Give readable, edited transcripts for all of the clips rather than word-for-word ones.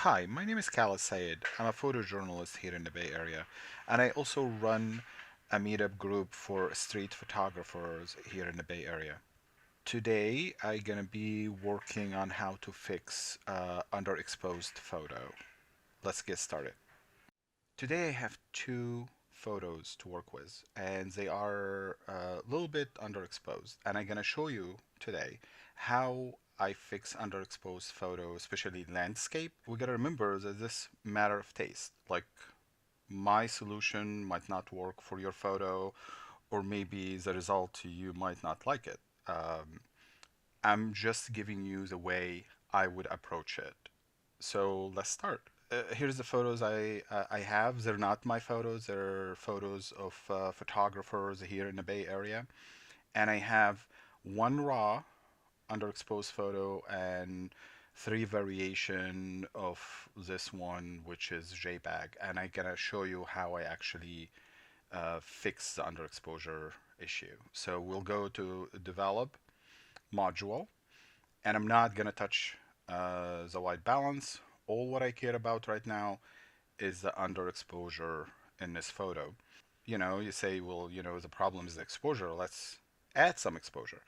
Hi, my name is Khaled. I'm a photojournalist here in the Bay Area, and I also run a meetup group for street photographers here in the Bay Area. Today, I'm gonna be working on how to fix underexposed photo. Let's get started. Today, I have two photos to work with, and they are a little bit underexposed, and I'm gonna show you today how I fix underexposed photo, especially landscape. We gotta remember that this matter of taste. Like my solution might not work for your photo, or maybe the result you might not like it. I'm just giving you the way I would approach it. So let's start. Here's the photos I have. They're not my photos. They're photos of photographers here in the Bay Area, and I have one raw underexposed photo and three variation of this one, which is JPEG, and I'm gonna show you how I actually fix the underexposure issue. So we'll go to develop module, and I'm not gonna touch the white balance. All what I care about right now is the underexposure in this photo. You say, well, the problem is the exposure. Let's add some exposure.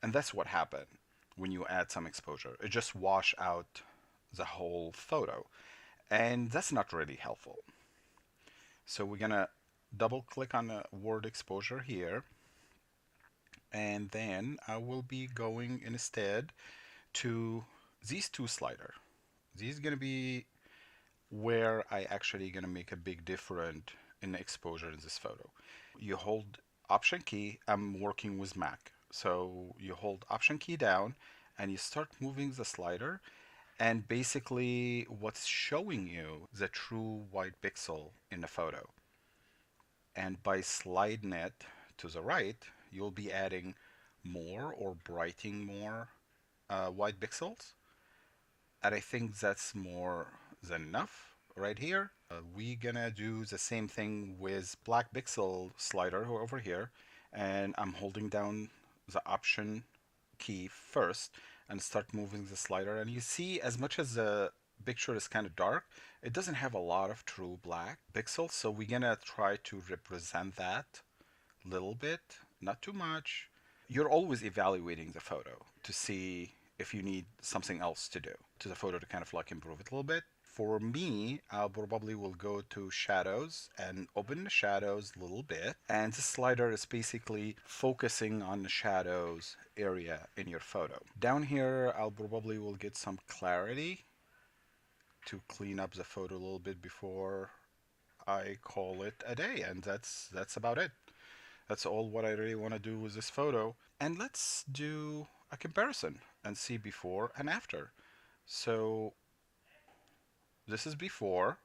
And that's what happened when you add some exposure. It just wash out the whole photo. And that's not really helpful. So we're gonna double click on the word exposure here. And then I will be going instead to these two slider. These gonna be where I actually gonna make a big difference in the exposure in this photo. You hold Option key. I'm working with Mac, so you hold Option key down and you start moving the slider, and basically what's showing you the true white pixel in the photo. And by sliding it to the right, you'll be adding more or brightening more white pixels, and I think that's more than enough right here. We gonna do the same thing with black pixel slider over here, and I'm holding down the Option key first and start moving the slider, and you see, as much as the picture is kind of dark, it doesn't have a lot of true black pixels, so we're gonna try to represent that a little bit, not too much. You're always evaluating the photo to see if you need something else to do to the photo to kind of like improve it a little bit. For me, I probably will go to shadows and open the shadows a little bit. And this slider is basically focusing on the shadows area in your photo. Down here, I'll probably will get some clarity to clean up the photo a little bit before I call it a day. And that's about it. That's all what I really want to do with this photo. And let's do a comparison and see before and after. So this is before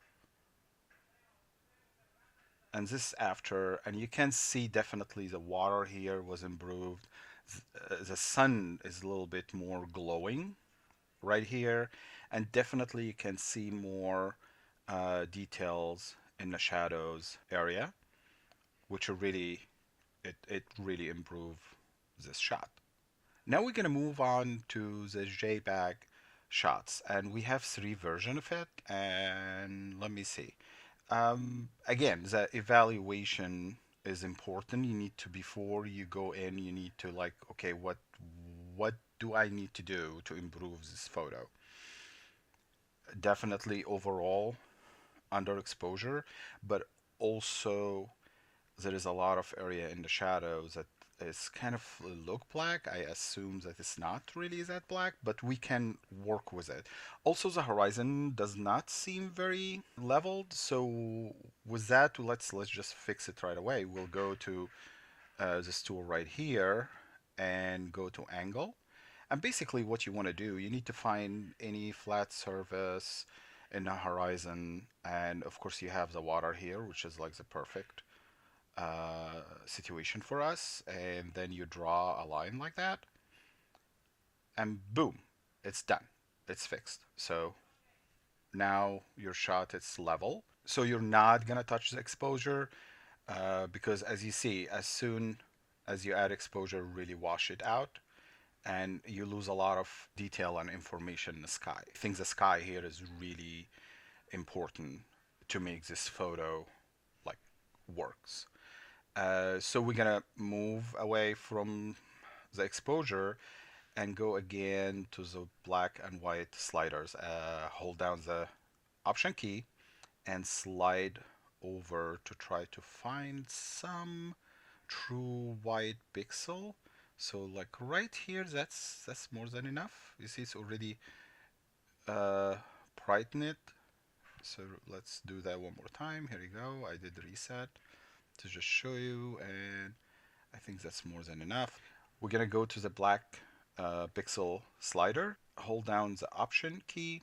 and this is after, and you can see definitely the water here was improved. The sun is a little bit more glowing right here, and definitely you can see more details in the shadows area, which are really, it really improve this shot. Now we're gonna move on to the JPEG shots, and we have three versions of it. And let me see. Again, the evaluation is important. You need to, before you go in, you need to like, okay, what do I need to do to improve this photo? Definitely overall underexposure, but also there is a lot of area in the shadows that is kind of look black. I assume that it's not really that black, but we can work with it. Also, the horizon does not seem very leveled, so with that, let's just fix it right away. We'll go to this tool right here and go to angle. And basically what you want to do, you need to find any flat surface in the horizon, and of course you have the water here, which is like the perfect situation for us, and then you draw a line like that, and boom, it's done. It's fixed. So now your shot is level. So you're not gonna touch the exposure because as you see, as soon as you add exposure, really wash it out. and you lose a lot of detail and information in the sky. I think the sky here is really important to make this photo like works. So we're gonna move away from the exposure and go again to the black and white sliders. Hold down the option key and slide over to try to find some true white pixel. So like right here, that's more than enough. You see, it's already uh, brighten it. So let's do that one more time. Here we go. I did reset to just show you, and I think that's more than enough. We're gonna go to the black pixel slider, hold down the option key,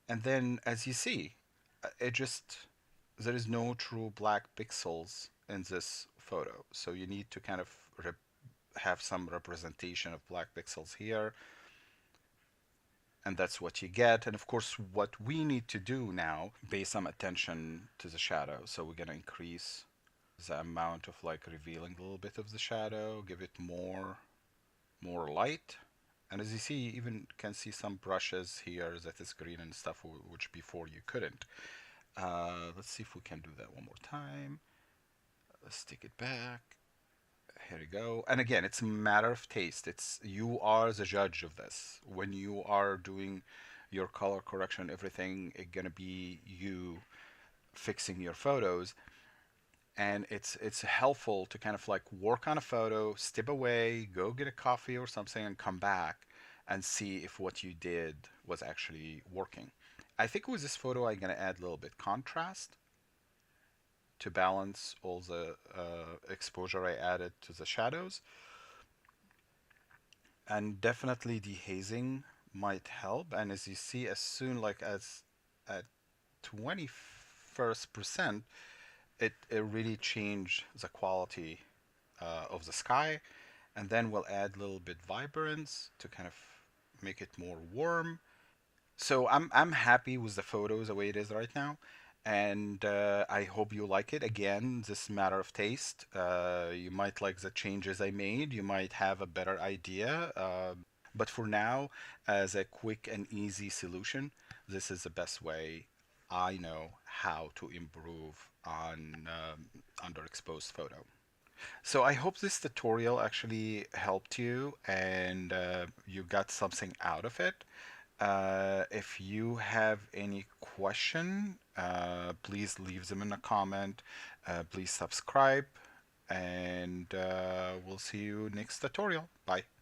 and then as you see, it just there is no true black pixels in this photo. So you need to kind of have some representation of black pixels here, and that's what you get. And of course, what we need to do now, pay some attention to the shadow. So we're gonna increase the amount of like revealing a little bit of the shadow, give it more light. And as you see, you even can see some brushes here that is green and stuff, which before you couldn't. Let's see if we can do that one more time. Let's take it back. Here we go. And again, it's a matter of taste. It's you are the judge of this. When you are doing your color correction, everything, it's gonna be you fixing your photos. And it's helpful to kind of like work on a photo, step away, go get a coffee or something, and come back and see if what you did was actually working. I think with this photo, I'm gonna add a little bit contrast to balance all the exposure I added to the shadows. And definitely dehazing might help. And as you see, as soon like as at 21st percent, it really changed the quality of the sky. And then we'll add a little bit vibrance to kind of make it more warm. So I'm happy with the photos the way it is right now, and I hope you like it. Again, this is a matter of taste. You might like the changes I made. You might have a better idea. But for now, as a quick and easy solution, this is the best way I know how to improve on underexposed photo. So I hope this tutorial actually helped you and you got something out of it. If you have any question, please leave them in a comment. Please subscribe, and we'll see you next tutorial. Bye.